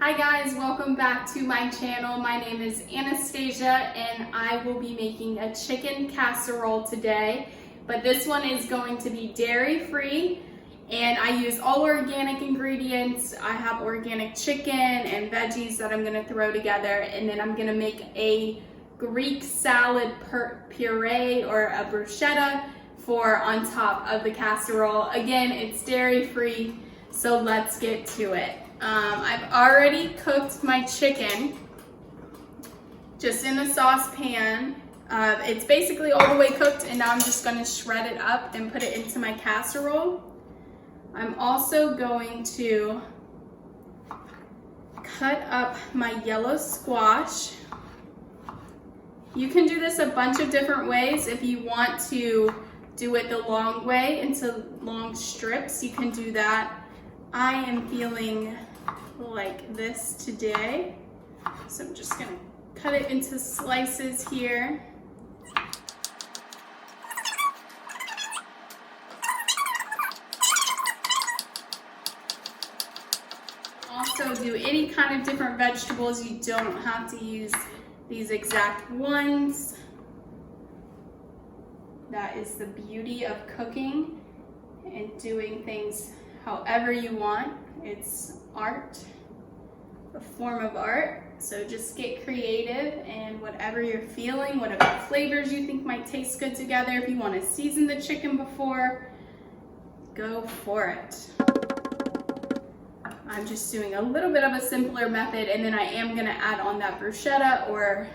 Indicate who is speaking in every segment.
Speaker 1: Hi guys, welcome back to my channel. My name is Anastasia and I will be making a chicken casserole today. But this one is going to be dairy free and I use all organic ingredients. I have organic chicken and veggies that I'm gonna throw together, and then I'm gonna make a Greek salad puree or a bruschetta for on top of the casserole. Again, it's dairy free, so let's get to it. I've already cooked my chicken just in the saucepan. It's basically all the way cooked, and now I'm just going to shred it up and put it into my casserole. I'm also going to cut up my yellow squash. You can do this a bunch of different ways. If you want to do it the long way into long strips, you can do that. I am feeling like this today, so I'm just gonna cut it into slices here. Also do any kind of different vegetables. You don't have to use these exact ones. That is the beauty of cooking and doing things however you want. It's art, a form of art. So just get creative and whatever you're feeling, whatever flavors you think might taste good together. If you want to season the chicken before, go for it. I'm just doing a little bit of a simpler method, and then I am going to add on that bruschetta or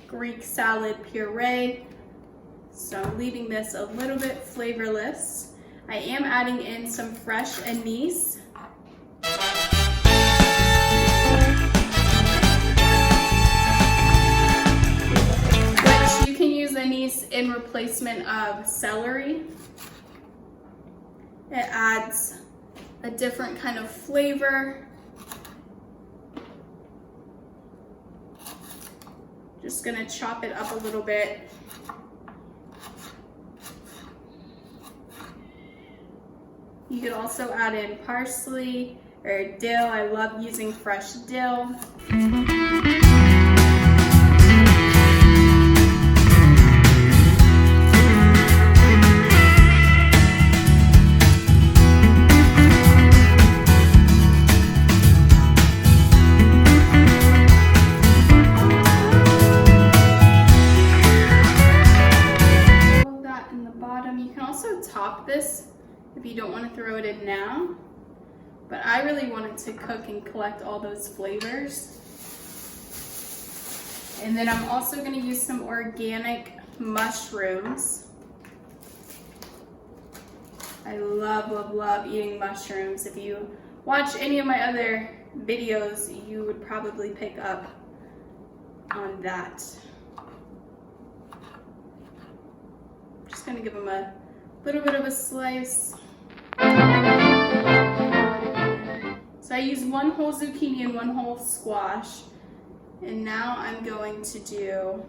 Speaker 1: Greek salad puree. So I'm leaving this a little bit flavorless. I am adding in some fresh anise. Which you can use anise in replacement of celery. It adds a different kind of flavor. Just gonna chop it up a little bit. You could also add in parsley or dill. I love using fresh dill. All of that in the bottom. You can also top this if you don't want to throw it in now, but I really wanted to cook and collect all those flavors. And then I'm also going to use some organic mushrooms. I love eating mushrooms. If you watch any of my other videos, you would probably pick up on that. I'm just going to give them a little bit of a slice. So I used one whole zucchini and one whole squash, and now I'm going to do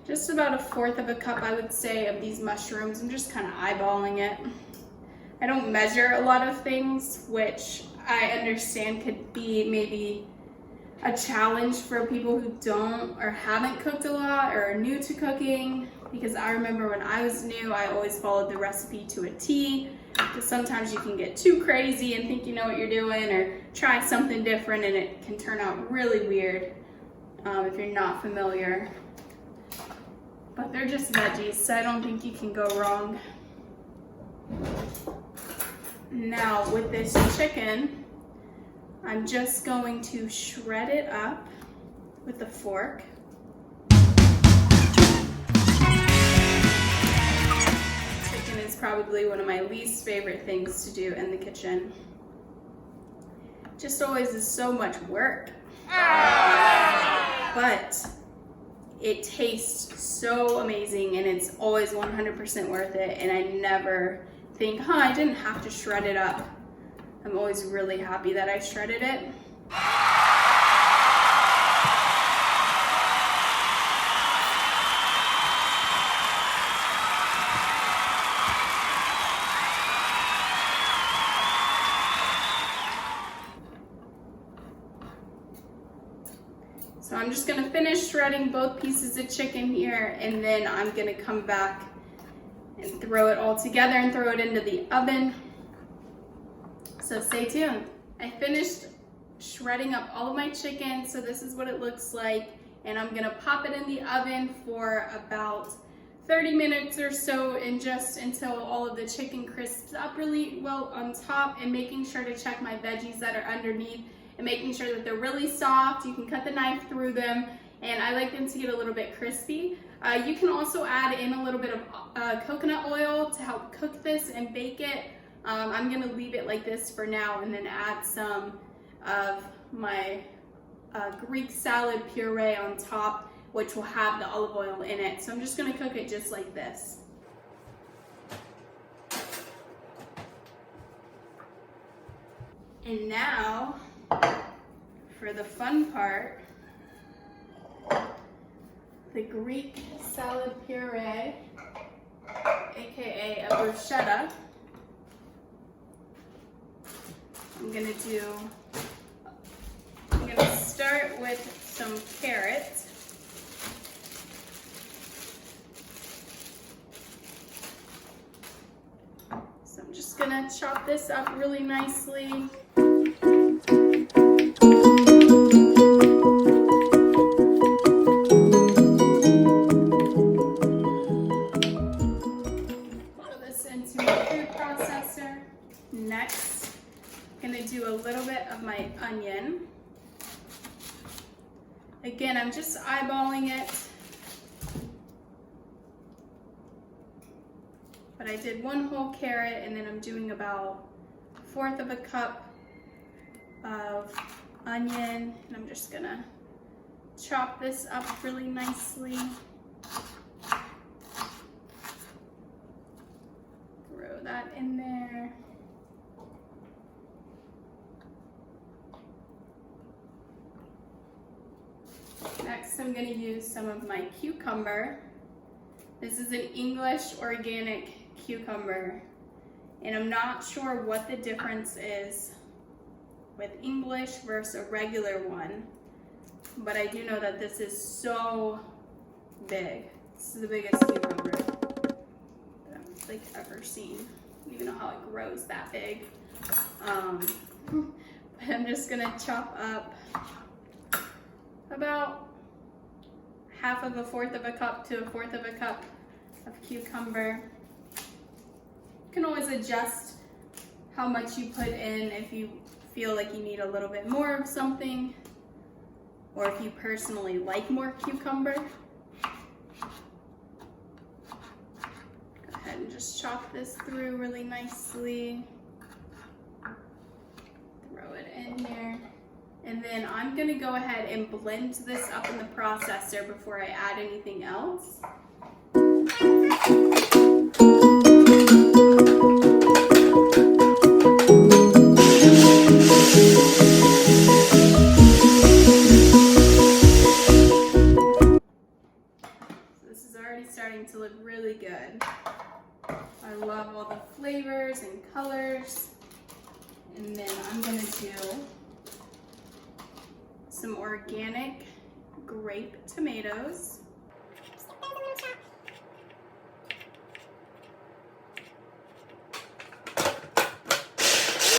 Speaker 1: just about 1/4 of a cup, I would say, of these mushrooms. I'm just kind of eyeballing it. I don't measure a lot of things, which I understand could be maybe a challenge for people who don't or haven't cooked a lot or are new to cooking, because I remember when I was new, I always followed the recipe to a T, because sometimes you can get too crazy and think you know what you're doing, or try something different and it can turn out really weird if you're not familiar. But they're just veggies, so I don't think you can go wrong. Now with this chicken, I'm just going to shred it up with a fork. Chicken is probably one of my least favorite things to do in the kitchen. Just always is so much work. But it tastes so amazing, and it's always 100% worth it, and I never think, I didn't have to shred it up. I'm always really happy that I shredded it. So I'm just gonna finish shredding both pieces of chicken here, and then I'm gonna come back and throw it all together and throw it into the oven. So stay tuned. I finished shredding up all of my chicken, so this is what it looks like, and I'm gonna pop it in the oven for about 30 minutes or so, and just until all of the chicken crisps up really well on top, and making sure to check my veggies that are underneath and making sure that they're really soft. You can cut the knife through them, and I like them to get a little bit crispy. You can also add in a little bit of coconut oil to help cook this and bake it. I'm gonna leave it like this for now, and then add some of my Greek salad puree on top, which will have the olive oil in it. So I'm just gonna cook it just like this. And now, for the fun part, the Greek salad puree, aka a bruschetta. I'm gonna start with some carrots. So I'm just gonna chop this up really nicely. Throw this into my food processor. Next, I'm gonna do a little bit of my onion. Again, I'm just eyeballing it, but I did 1 whole carrot, and then I'm doing about 1/4 of a cup of onion, and I'm just gonna chop this up really nicely. Throw that in there. Next, I'm going to use some of my cucumber. This is an English organic cucumber, and I'm not sure what the difference is with English versus a regular one, but I do know that this is so big. This is the biggest cucumber that I've like ever seen. I don't even know how it grows that big. But I'm just going to chop up about 1/2 of a 1/4 of a cup to a 1/4 of a cup of cucumber. You can always adjust how much you put in if you feel like you need a little bit more of something, or if you personally like more cucumber. Go ahead and just chop this through really nicely. Throw it in there. And then I'm gonna go ahead and blend this up in the processor before I add anything else. So this is already starting to look really good. I love all the flavors and colors. And then I'm gonna do some organic grape tomatoes.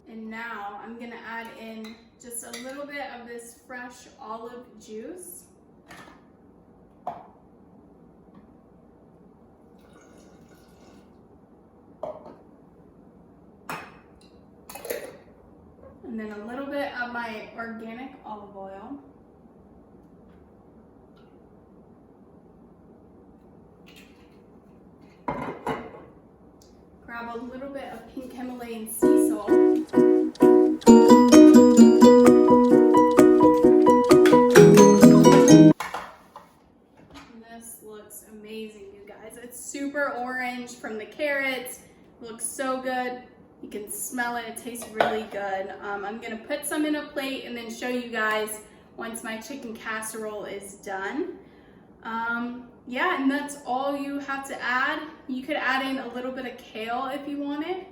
Speaker 1: And now I'm gonna add in just a little bit of this fresh olive juice. And then a little bit of my organic olive oil. Grab a little bit of pink Himalayan sea salt. And this looks amazing, you guys. It's super orange from the carrots. It looks so good. You can smell it, it tastes really good. I'm gonna put some in a plate and then show you guys once my chicken casserole is done. Yeah, and that's all you have to add. You could add in a little bit of kale if you wanted,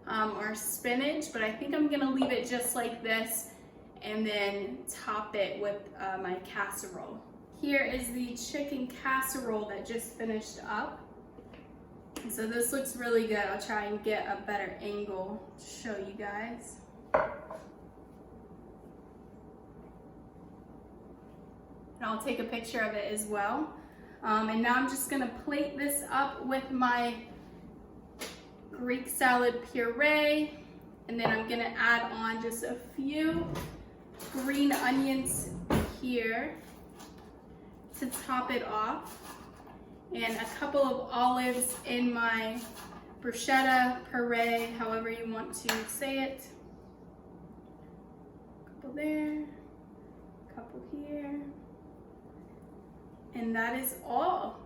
Speaker 1: or spinach, but I think I'm gonna leave it just like this and then top it with my casserole. Here is the chicken casserole that just finished up. And so this looks really good. I'll try and get a better angle to show you guys. And I'll take a picture of it as well. And now I'm just gonna plate this up with my Greek salad puree. And then I'm gonna add on just a few green onions here to top it off. And a couple of olives in my bruschetta, puree, however you want to say it. A couple there, a couple here. And that is all.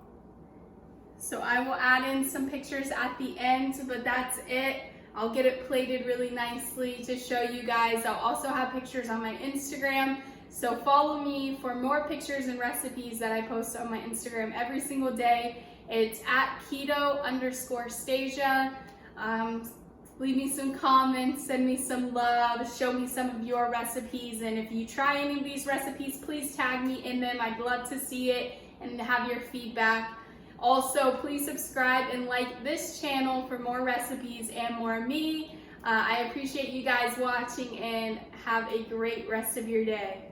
Speaker 1: So I will add in some pictures at the end, but that's it. I'll get it plated really nicely to show you guys. I'll also have pictures on my Instagram. So follow me for more pictures and recipes that I post on my Instagram every single day. It's at keto_stasia. Leave me some comments, send me some love, show me some of your recipes. And if you try any of these recipes, please tag me in them. I'd love to see it and have your feedback. Also, please subscribe and like this channel for more recipes and more of me. I appreciate you guys watching, and have a great rest of your day.